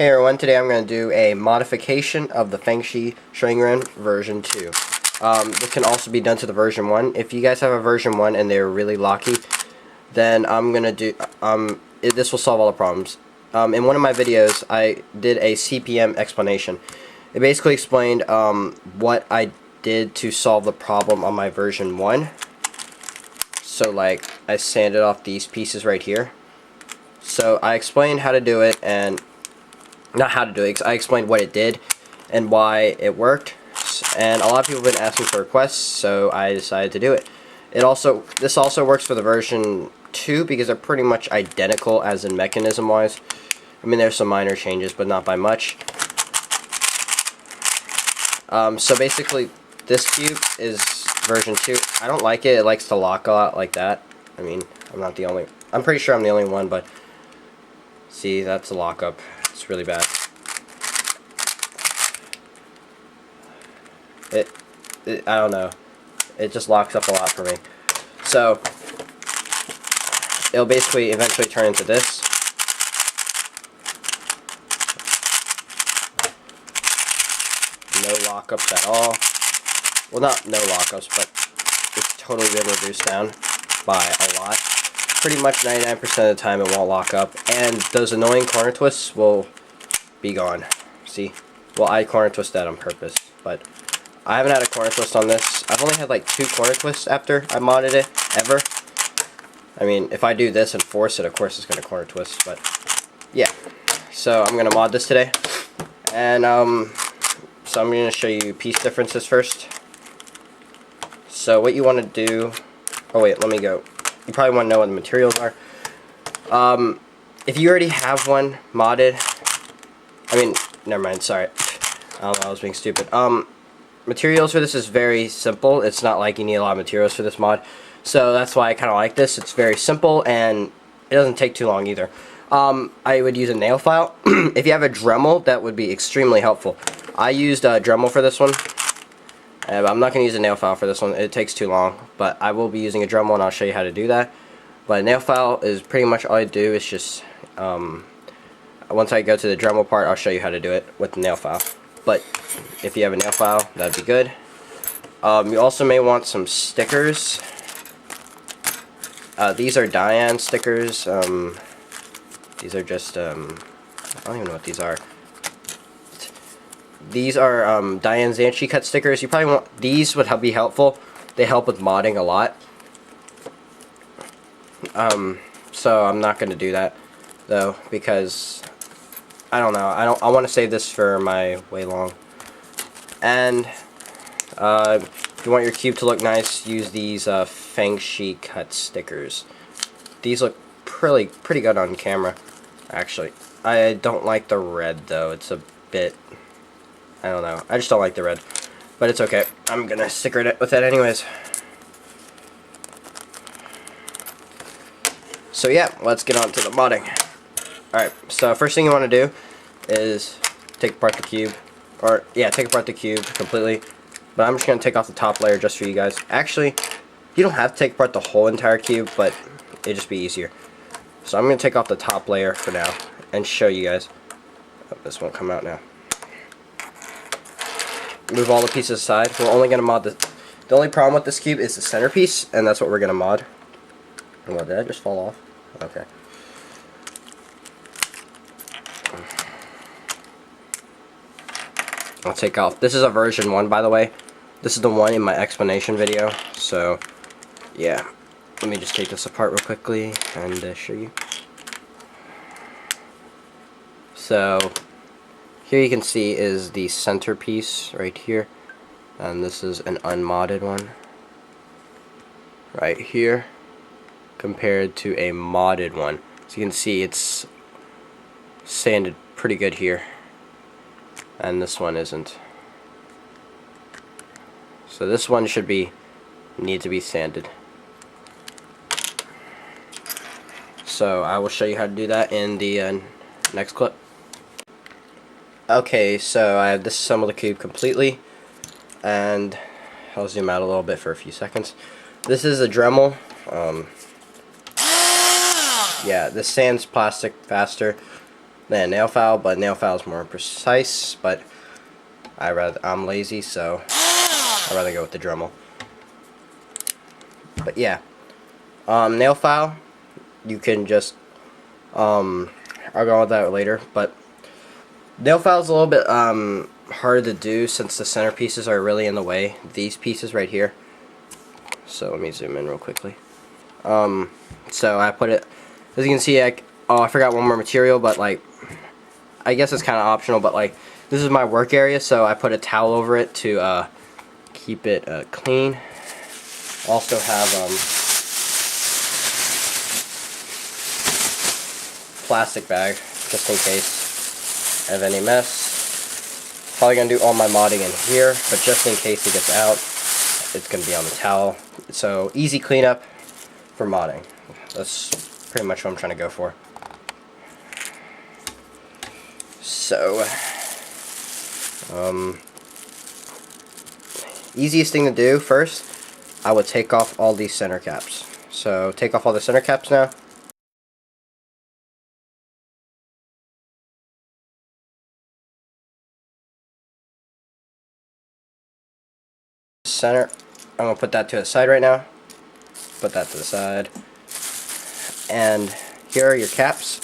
Hey everyone, today I'm going to do a modification of the Fangshi Shuangren version 2. This can also be done to the version 1. If you guys have a version 1 and they're really locky, then I'm going to do, this will solve all the problems. In one of my videos, I did a CPM explanation. It basically explained what I did to solve the problem on my version 1. So like, I sanded off these pieces right here. So I explained how to do it, and not how to do it, I explained what it did and why it worked, and a lot of people have been asking for requests, so I decided to do it. This also works for the version 2 because they're pretty much identical as in mechanism wise. I mean, there's some minor changes, but not by much. So basically this cube is version 2. I don't like it. It likes to lock a lot like that. I mean, I'm pretty sure I'm the only one, but see, that's a lockup. It's really bad. I don't know. It just locks up a lot for me. So it'll basically eventually turn into this. No lockups at all. Well, not no lockups, but it's totally been reduced down by a lot. Pretty much 99% of the time it won't lock up, and those annoying corner twists will be gone. See? Well, I corner twist that on purpose, but I haven't had a corner twist on this. I've only had like 2 corner twists after I modded it, ever. I mean, if I do this and force it, of course it's going to corner twist, but yeah. So I'm going to mod this today, and so I'm going to show you piece differences first. So what you want to do, oh wait, let me go. You probably want to know what the materials are. If you already have one modded, I mean, never mind, sorry. I was being stupid. Materials for this is very simple. It's not like you need a lot of materials for this mod. So that's why I kind of like this. It's very simple, and it doesn't take too long either. I would use a nail file. If you have a Dremel, that would be extremely helpful. I used a Dremel for this one. I'm not going to use a nail file for this one. It takes too long, but I will be using a Dremel, and I'll show you how to do that. But a nail file is pretty much all I do. It's just, once I go to the Dremel part, I'll show you how to do it with the nail file. But if you have a nail file, that'd be good. You also may want some stickers. These are Diane stickers. These are just, I don't even know what these are. These are Diane Zanchi cut stickers. You probably want these. Would be helpful. They help with modding a lot. So I'm not going to do that though, because I don't know. I want to save this for my way long. And if you want your cube to look nice, use these Fangshi cut stickers. These look pretty good on camera, actually. I don't like the red though. It's a bit, I don't know. I just don't like the red. But it's okay. I'm going to sticker it with it anyways. So yeah, let's get on to the modding. Alright, so first thing you want to do is take apart the cube. Or, yeah, take apart the cube completely. But I'm just going to take off the top layer just for you guys. Actually, you don't have to take apart the whole entire cube, but it'd just be easier. So I'm going to take off the top layer for now and show you guys. Oh, this won't come out now. Move all the pieces aside. We're only going to mod the only problem with this cube is the centerpiece, and that's what we're going to mod. Oh, did that just fall off? Okay. I'll take off. This is a version 1, by the way. This is the one in my explanation video. So, yeah. Let me just take this apart real quickly and show you. So, here you can see is the centerpiece right here. And this is an unmodded one. Right here. Compared to a modded one. So you can see it's sanded pretty good here. And this one isn't. So this one should need to be sanded. So I will show you how to do that in the next clip. Okay, so I have disassembled the cube completely, and I'll zoom out a little bit for a few seconds. This is a Dremel. Yeah, this sands plastic faster. than nail file, but nail file is more precise, but I'm lazy, so I'd rather go with the Dremel. But yeah, nail file, you can just I'll go with that later, but nail file is a little bit hard to do since the center pieces are really in the way, these pieces right here. So let me zoom in real quickly. So I put it, as you can see, I forgot one more material, but like, I guess it's kind of optional, but like, this is my work area, so I put a towel over it to keep it clean. Also have plastic bag, just in case I have any mess. Probably gonna do all my modding in here, but just in case it gets out, it's gonna be on the towel. So easy cleanup for modding. That's pretty much what I'm trying to go for. So, easiest thing to do first, I would take off all these center caps. So take off all the center caps now. Center, I'm going to put that to the side right now. Put that to the side. And here are your caps.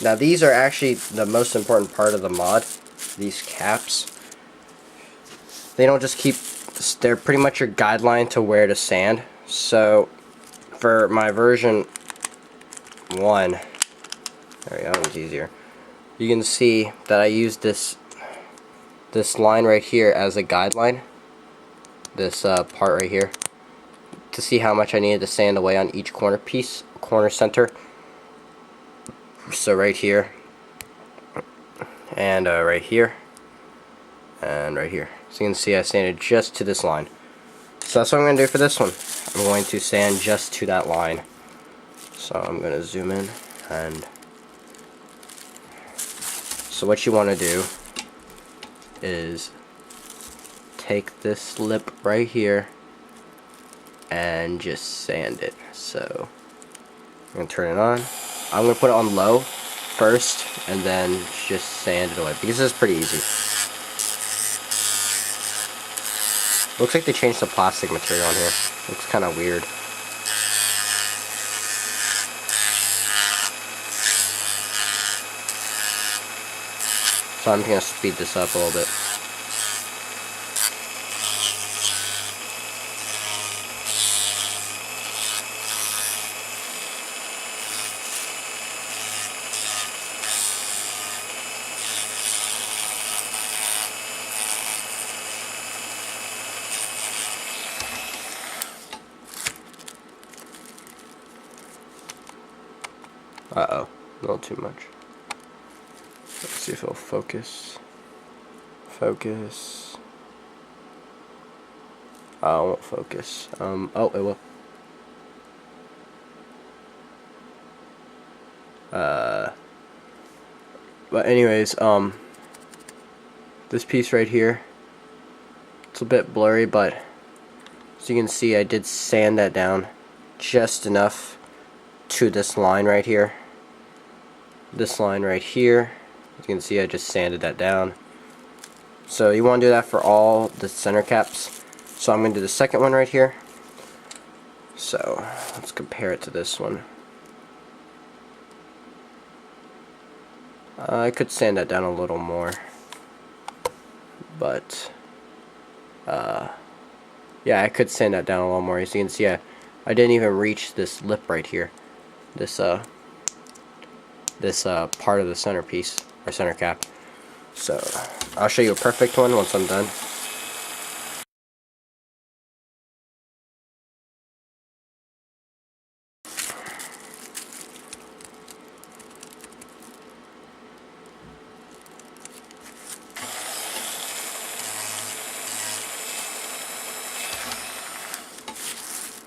Now these are actually the most important part of the mod, these caps. They don't just keep, they're pretty much your guideline to where to sand. So for my version 1, there we go, it's easier. You can see that I used this line right here as a guideline. This part right here, to see how much I needed to sand away on each corner piece, corner center. So right here, and right here, and right here. So you can see I sanded just to this line. So that's what I'm going to do for this one. I'm going to sand just to that line. So I'm going to zoom in, and so what you want to do is take this lip right here and just sand it. So I'm going to turn it on. I'm going to put it on low first and then just sand it away because this is pretty easy. Looks like they changed the plastic material on here. Looks kind of weird. So I'm going to speed this up a little bit. Uh-oh, a little too much. Let's see if it'll focus. Focus. Oh, it won't focus. Oh, it will. But anyways, this piece right here, it's a bit blurry, but as you can see, I did sand that down just enough to this line right here. This line right here, as you can see, I just sanded that down. So you want to do that for all the center caps. So I'm going to do the second one right here. So let's compare it to this one. I could sand that down a little more, but yeah, I could sand that down a little more. As you can see, I didn't even reach this lip right here. This part of the centerpiece or center cap. So I'll show you a perfect one once I'm done.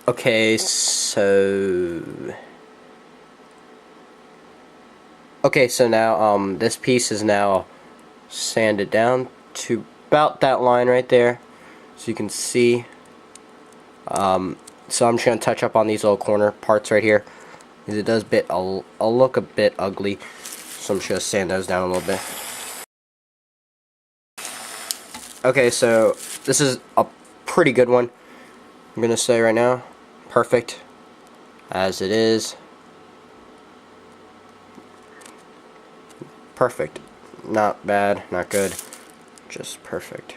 Okay, so now this piece is now sanded down to about that line right there, so you can see. So I'm just gonna touch up on these little corner parts right here, because it does look a bit ugly. So I'm just going to sand those down a little bit. Okay, so this is a pretty good one, I'm going to say right now. Perfect as it is. Perfect. Not bad, not good, just perfect.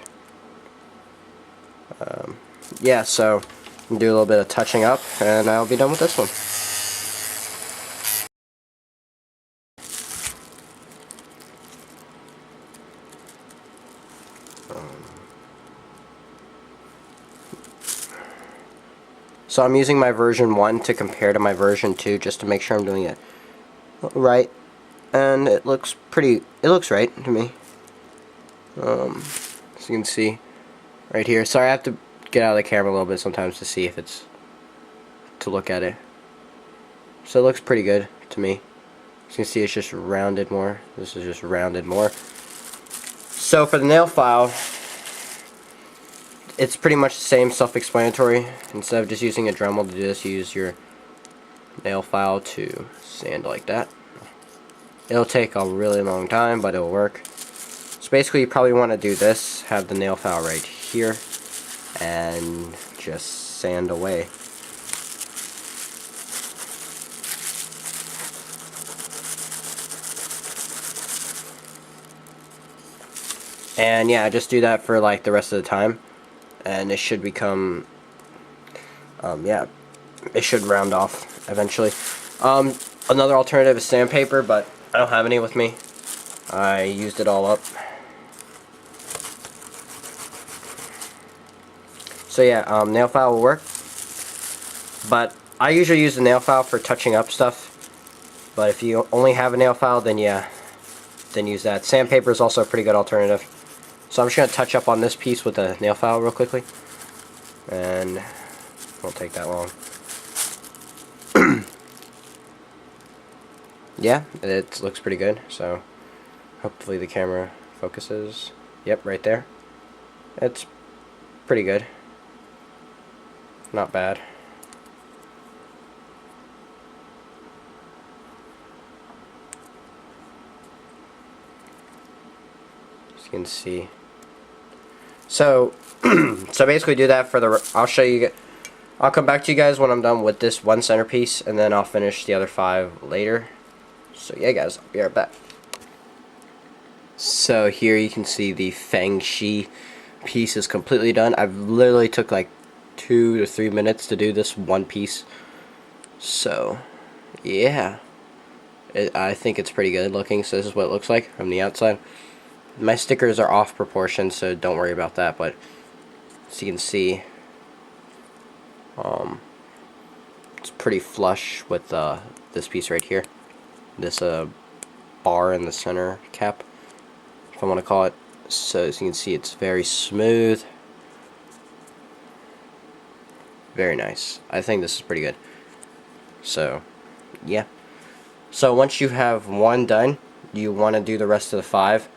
Yeah, so I'm going to do a little bit of touching up and I'll be done with this one. So I'm using my version 1 to compare to my version 2 just to make sure I'm doing it right, and it looks right to me. As you can see right here. Sorry, I have to get out of the camera a little bit sometimes to see if it's to look at it. So it looks pretty good to me. As you can see, it's just rounded more. This is just rounded more. So for the nail file, it's pretty much the same, self-explanatory. Instead of just using a Dremel to do this, you use your nail file to sand like that. It'll take a really long time, but it'll work. So basically, you probably want to do this, have the nail file right here, and just sand away. And yeah, just do that for like the rest of the time, and it should become, yeah, it should round off eventually. Another alternative is sandpaper, but I don't have any with me. I used it all up. So yeah, nail file will work, but I usually use the nail file for touching up stuff. But if you only have a nail file, then yeah, then use that. Sandpaper is also a pretty good alternative. So I'm just going to touch up on this piece with a nail file real quickly, and it won't take that long. Yeah, it looks pretty good, so hopefully the camera focuses. Yep, right there. It's pretty good. Not bad. As you can see. So, so basically do that for the, I'll show you, I'll come back to you guys when I'm done with this one centerpiece, and then I'll finish the other 5 later. So yeah guys, I'll be right back. So here you can see the Fangshi piece is completely done. I've literally took like 2 to 3 minutes to do this one piece. So yeah, I think it's pretty good looking. So this is what it looks like from the outside. My stickers are off proportion, so don't worry about that, but as you can see, it's pretty flush with this piece right here. This bar in the center cap, if I want to call it. So as you can see, it's very smooth, very nice. I think this is pretty good. So yeah, so once you have one done, you want to do the rest of the 5,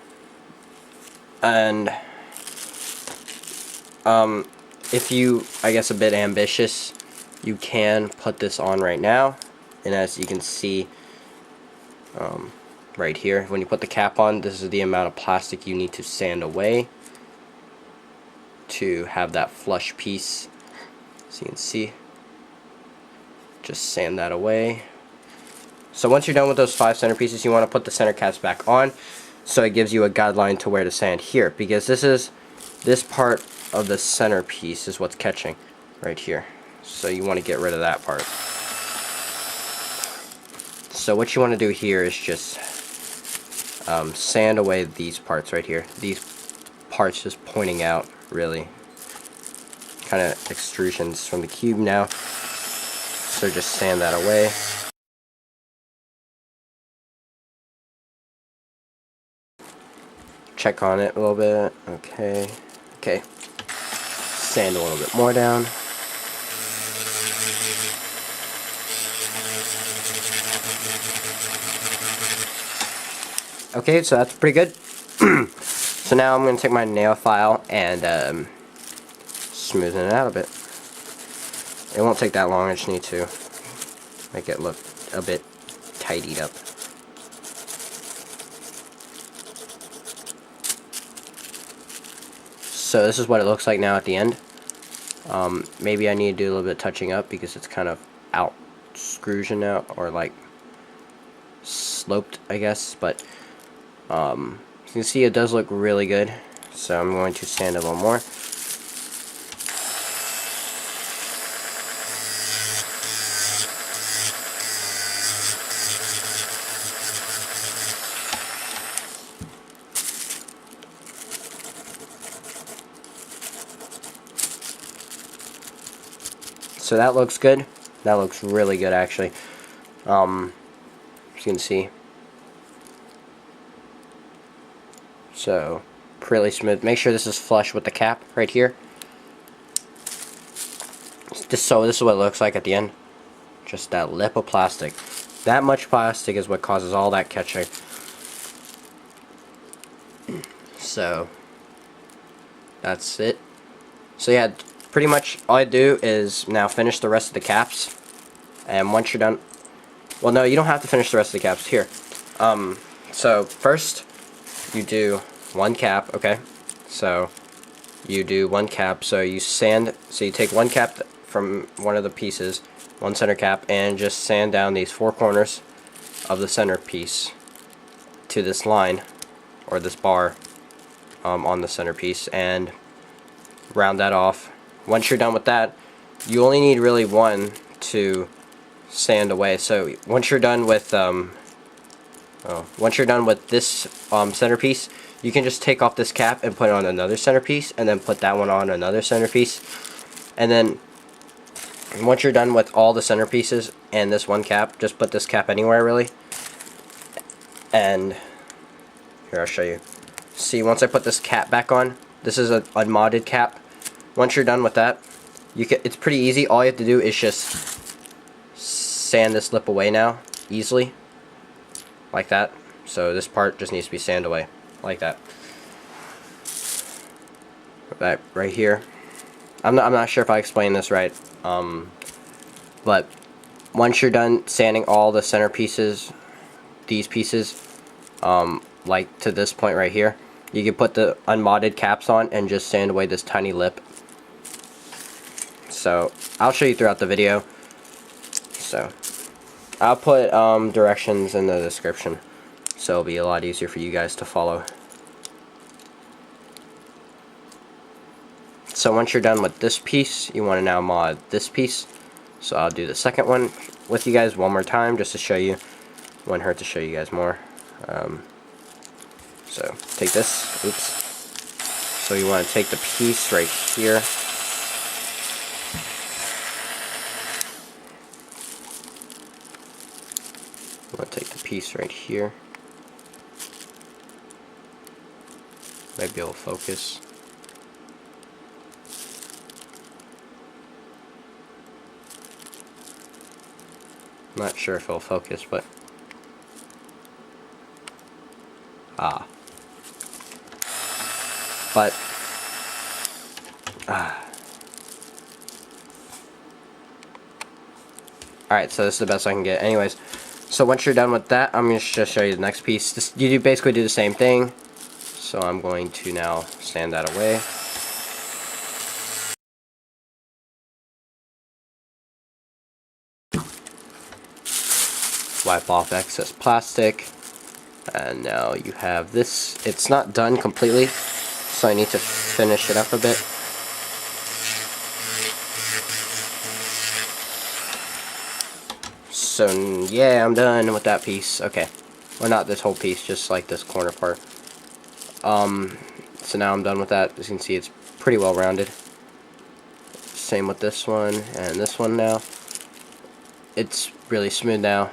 and if you, I guess, a bit ambitious, you can put this on right now, and as you can see right here, when you put the cap on, this is the amount of plastic you need to sand away to have that flush piece. So you can see, just sand that away. So once you're done with those 5 center pieces, you want to put the center caps back on, so it gives you a guideline to where to sand here, because this part of the center piece is what's catching right here. So you want to get rid of that part. So what you want to do here is just sand away these parts right here. These parts just pointing out, really. Kind of extrusions from the cube now. So just sand that away. Check on it a little bit. Okay. Okay. Sand a little bit more down. Okay, so that's pretty good. So now I'm going to take my nail file and smoothen it out a bit. It won't take that long, I just need to make it look a bit tidied up. So this is what it looks like now at the end. Maybe I need to do a little bit of touching up because it's kind of out screwsion now, or like sloped, I guess, but as you can see, it does look really good. So I'm going to sand a little more. So that looks good. That looks really good, actually. As you can see. So, pretty smooth. Make sure this is flush with the cap right here. So this is what it looks like at the end. Just that lip of plastic. That much plastic is what causes all that catching. So, that's it. So yeah, pretty much all I do is now finish the rest of the caps. And once you're done, well, no, you don't have to finish the rest of the caps here. So first you do one cap, okay? So you do one cap, so you sand, so you take one cap from one of the pieces, one center cap, and just sand down these four corners of the center piece to this line, or this bar on the centerpiece, and round that off. Once you're done with that, you only need really one to sand away. So once you're done with this centerpiece, you can just take off this cap and put it on another centerpiece, and then put that one on another centerpiece. And then once you're done with all the centerpieces and this one cap, just put this cap anywhere really. And here, I'll show you. See, once I put this cap back on, this is an unmodded cap. Once you're done with that, it's pretty easy. All you have to do is just sand this lip away now, easily, like that. So this part just needs to be sanded away, like that. That right here. I'm not sure if I explained this right, but once you're done sanding all the center pieces, these pieces, like to this point right here, you can put the unmodded caps on and just sand away this tiny lip. So I'll show you throughout the video. So I'll put directions in the description, so it'll be a lot easier for you guys to follow. So once you're done with this piece, you want to now mod this piece. So I'll do the second one with you guys one more time, just to show you. Wouldn't hurt to show you guys more. So take this. Oops. So you want to take the piece right here. You want to take the piece right here. Maybe it'll focus. Not sure if it'll focus, but alright, so this is the best I can get. Anyways, so once you're done with that, I'm going to just show you the next piece. You basically do the same thing. So I'm going to now sand that away. Wipe off excess plastic. And now you have this. It's not done completely, so I need to finish it up a bit. So yeah, I'm done with that piece. Okay, well, not this whole piece, just like this corner part. So now I'm done with that. As you can see, it's pretty well rounded. Same with this one and this one now. It's really smooth now.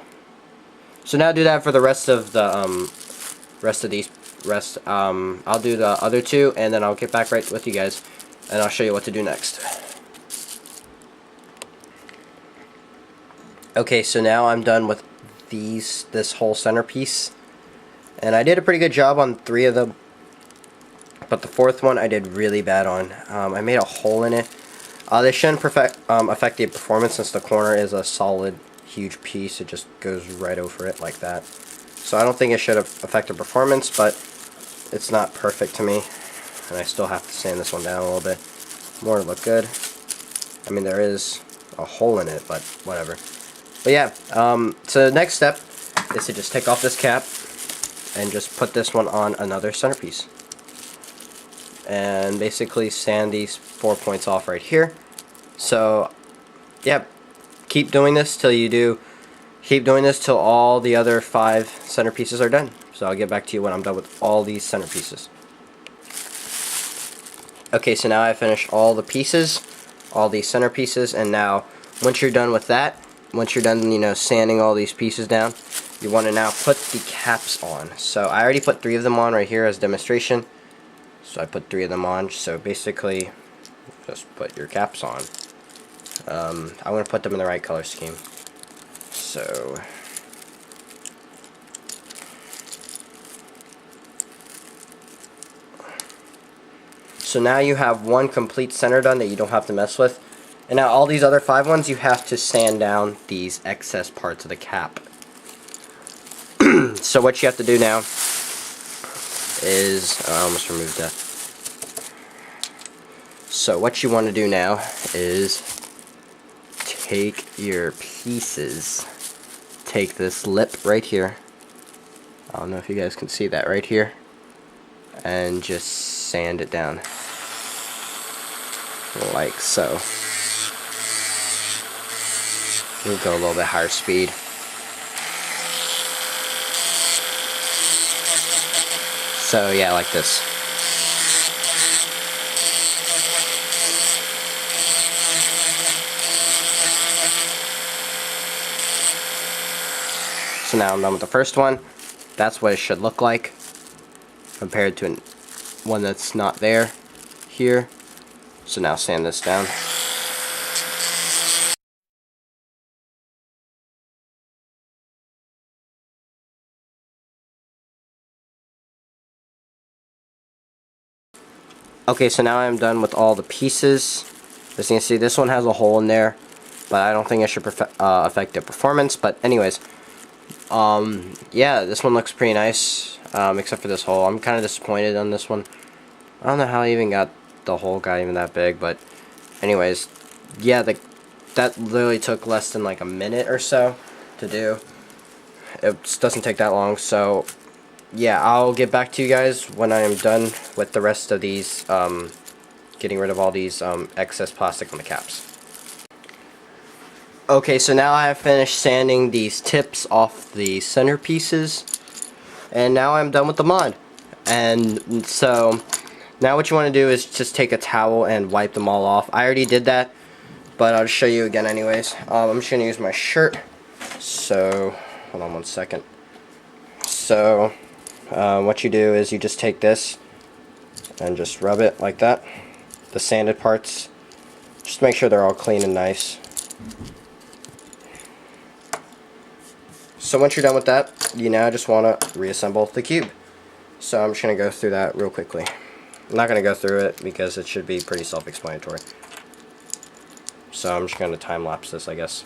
So now do that for the rest of the I'll do the other two, and then I'll get back right with you guys, and I'll show you what to do next. Okay, so now I'm done with this whole centerpiece, and I did a pretty good job on 3 of them, but the 4th one I did really bad on. I made a hole in it. They shouldn't affect the performance, since the corner is a solid huge piece. It just goes right over it like that. So I don't think it should have affected performance, but it's not perfect to me. and I still have to sand this one down a little bit more to look good. I mean, there is a hole in it, but whatever. But yeah, so the next step is to just take off this cap and just put this one on another centerpiece. And basically sand these 4 points off right here. So, yeah, keep doing this till you do. Keep doing this till all the other 5 centerpieces are done. So I'll get back to you when I'm done with all these centerpieces. Okay, so now I finished all the pieces, all these centerpieces, and now once you're done with that, once you're done, you know, sanding all these pieces down, you want to now put the caps on. So I already put 3 of them on right here as demonstration. So I put 3 of them on. So basically, just put your caps on. I'm going to put them in the right color scheme. So now you have one complete center done that you don't have to mess with. And now all these other 5 ones, you have to sand down these excess parts of the cap. So what you have to do now is, I almost removed that. So what you want to do now is take your pieces, take this lip right here, I don't know if you guys can see that right here, and just sand it down like so. We'll go a little bit higher speed. So yeah, like this. So now I'm done with the first one. That's what it should look like compared to one that's not there here. So now sand this down. Okay, so now I'm done with all the pieces. As you can see, this one has a hole in there, but I don't think it should affect the performance. But anyways, yeah, this one looks pretty nice, except for this hole. I'm kind of disappointed on this one. I don't know how I even got the hole got even that big, but anyways, yeah, that literally took less than like a minute or so to do. It doesn't take that long, so yeah, I'll get back to you guys when I am done with the rest of these, getting rid of all these excess plastic on the caps. Okay, so now I have finished sanding these tips off the centerpieces, and now I'm done with the mod. And so now what you want to do is just take a towel and wipe them all off. I already did that, but I'll just show you again anyways. I'm just going to use my shirt. So hold on one second. So what you do is you just take this and just rub it like that, the sanded parts, just make sure they're all clean and nice. So once you're done with that, you now just want to reassemble the cube. So I'm just going to go through that real quickly. I'm not going to go through it because it should be pretty self-explanatory. So I'm just going to time-lapse this, I guess.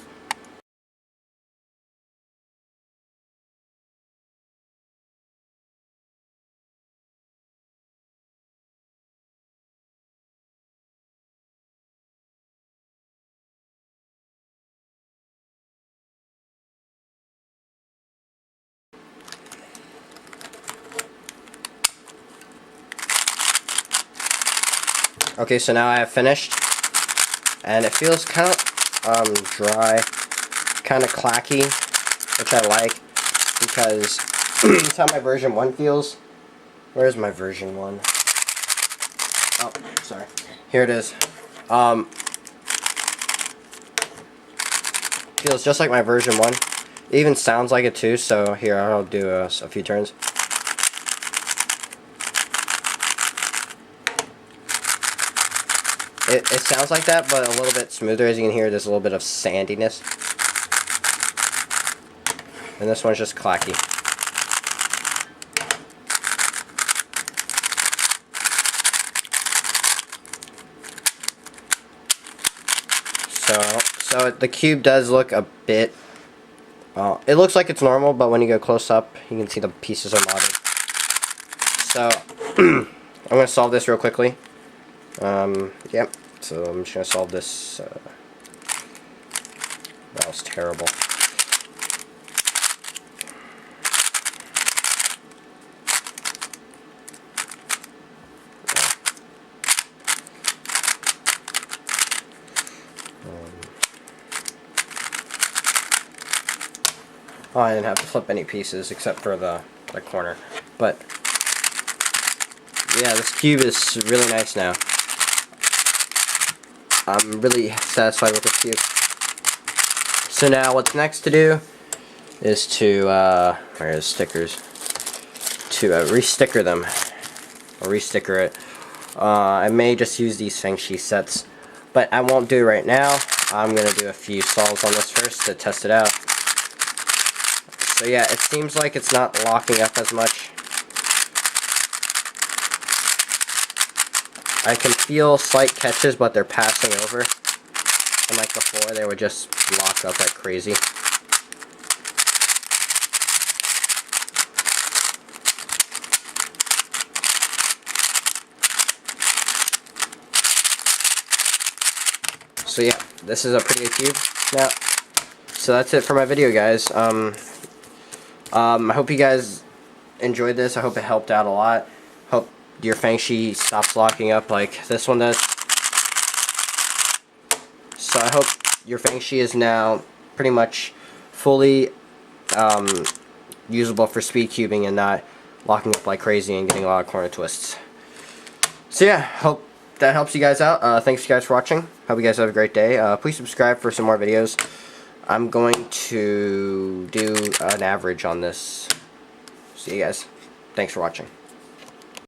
Okay, so now I have finished, and it feels kind of dry, kind of clacky, which I like, because that's how my version 1 feels. Where's my version 1? Oh, sorry. Here it is. Feels just like my version 1. It even sounds like it too, so here, I'll do a few turns. It sounds like that, but a little bit smoother. As you can hear, there's a little bit of sandiness. And this one's just clacky. So the cube does look a bit, it looks like it's normal, but when you go close up, you can see the pieces are modded. So, I'm going to solve this real quickly. Yep, so I'm just going to solve this. That was terrible. Oh, I didn't have to flip any pieces except for the corner. But yeah, this cube is really nice now. I'm really satisfied with this cube. So now what's next to do is to, where's stickers? To re-sticker them. Or re-sticker it. I may just use these Fangshi sets, but I won't do it right now. I'm going to do a few sols on this first to test it out. So yeah, it seems like it's not locking up as much. I can feel slight catches, but they're passing over. Unlike before, they would just lock up like crazy. So yeah, this is a pretty good cube now. So that's it for my video, guys. I hope you guys enjoyed this. I hope it helped out a lot. Hope your Fangshi stops locking up like this one does. So I hope your Fangshi is now pretty much fully usable for speed cubing and not locking up like crazy and getting a lot of corner twists. So yeah, hope that helps you guys out. Thanks you guys for watching. Hope you guys have a great day. Please subscribe for some more videos. I'm going to do an average on this. See you guys. Thanks for watching.